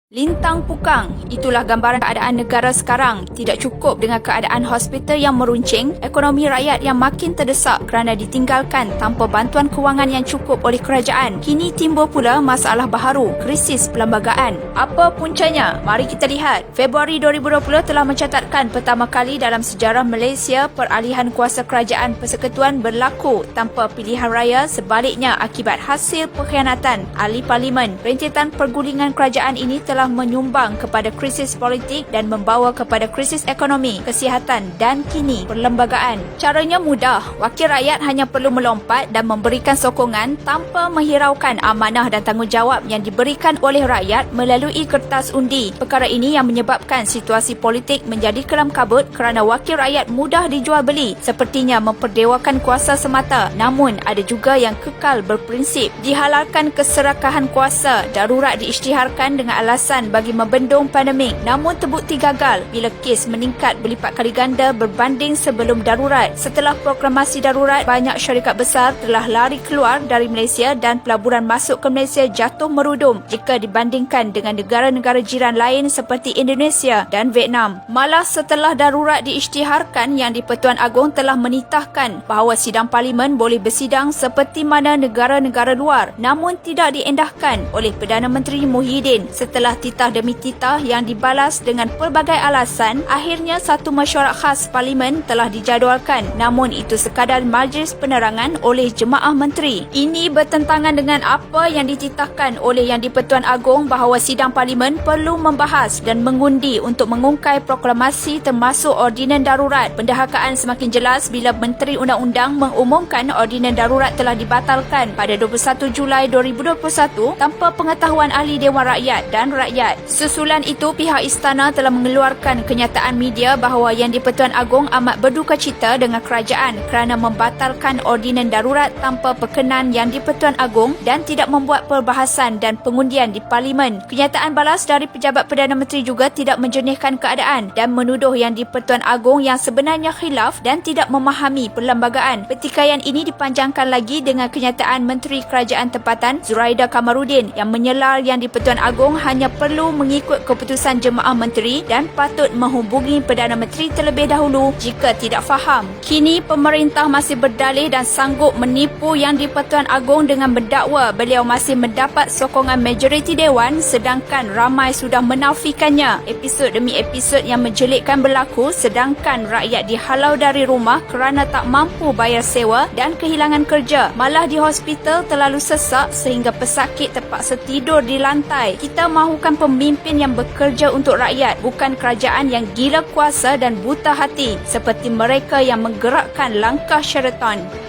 Lintang pukang, itulah gambaran keadaan negara sekarang. Tidak cukup dengan keadaan hospital yang meruncing, ekonomi rakyat yang makin terdesak kerana ditinggalkan tanpa bantuan kewangan yang cukup oleh kerajaan. Kini timbul pula masalah baharu, krisis perlembagaan. Apa puncanya? Mari kita lihat. Februari 2020 telah mencatatkan pertama kali dalam sejarah Malaysia peralihan kuasa kerajaan persekutuan berlaku tanpa pilihan raya. Sebaliknya, akibat hasil pengkhianatan ahli parlimen, rentetan pergulingan kerajaan ini telah menyumbang kepada krisis politik dan membawa kepada krisis ekonomi, kesihatan dan kini perlembagaan. Caranya mudah. Wakil rakyat hanya perlu melompat dan memberikan sokongan tanpa menghiraukan amanah dan tanggungjawab yang diberikan oleh rakyat melalui kertas undi. Perkara ini yang menyebabkan situasi politik menjadi kelam kabut kerana wakil rakyat mudah dijual beli, sepertinya memperdewakan kuasa semata. Namun ada juga yang kekal berprinsip. Dihalalkan keserakahan kuasa, darurat diisytiharkan dengan alasan bagi membendung pandemik, namun terbukti gagal bila kes meningkat berlipat kali ganda berbanding sebelum darurat. Setelah proklamasi darurat, banyak syarikat besar telah lari keluar dari Malaysia dan pelaburan masuk ke Malaysia jatuh merudum jika dibandingkan dengan negara-negara jiran lain seperti Indonesia dan Vietnam. Malah setelah darurat diisytiharkan, Yang di-Pertuan Agong telah menitahkan bahawa sidang parlimen boleh bersidang seperti mana negara-negara luar, namun tidak diendahkan oleh Perdana Menteri Muhyiddin. Setelah titah demi titah yang dibalas dengan pelbagai alasan, akhirnya satu mesyuarat khas parlimen telah dijadualkan, namun itu sekadar majlis penerangan oleh jemaah menteri. Ini bertentangan dengan apa yang dititahkan oleh Yang di-Pertuan Agong bahawa sidang parlimen perlu membahas dan mengundi untuk mengungkai proklamasi termasuk ordinan darurat. Pendahakaan semakin jelas bila Menteri Undang-Undang mengumumkan ordinan darurat telah dibatalkan pada 21 Julai 2021 tanpa pengetahuan ahli Dewan Rakyat dan rakyat. Susulan itu, pihak istana telah mengeluarkan kenyataan media bahawa Yang di-Pertuan Agong amat berduka cita dengan kerajaan kerana membatalkan ordinan darurat tanpa perkenan Yang di-Pertuan Agong dan tidak membuat perbahasan dan pengundian di parlimen. Kenyataan balas dari pejabat Perdana Menteri juga tidak menjernihkan keadaan dan menuduh Yang di-Pertuan Agong yang sebenarnya khilaf dan tidak memahami perlembagaan. Pertikaian ini dipanjangkan lagi dengan kenyataan Menteri Kerajaan Tempatan Zuraida Kamarudin yang menyelar Yang di-Pertuan Agong hanya perlu mengikut keputusan jemaah menteri dan patut menghubungi Perdana Menteri terlebih dahulu jika tidak faham. Kini pemerintah masih berdalih dan sanggup menipu Yang di-Pertuan Agong dengan mendakwa beliau masih mendapat sokongan majoriti Dewan sedangkan ramai sudah menafikannya. Episod demi episod yang menjelitkan berlaku sedangkan rakyat dihalau dari rumah kerana tak mampu bayar sewa dan kehilangan kerja. Malah di hospital terlalu sesak sehingga pesakit terpaksa tidur di lantai. Kita mahukan pemimpin yang bekerja untuk rakyat, bukan kerajaan yang gila kuasa dan buta hati seperti mereka yang menggerakkan langkah Sheraton.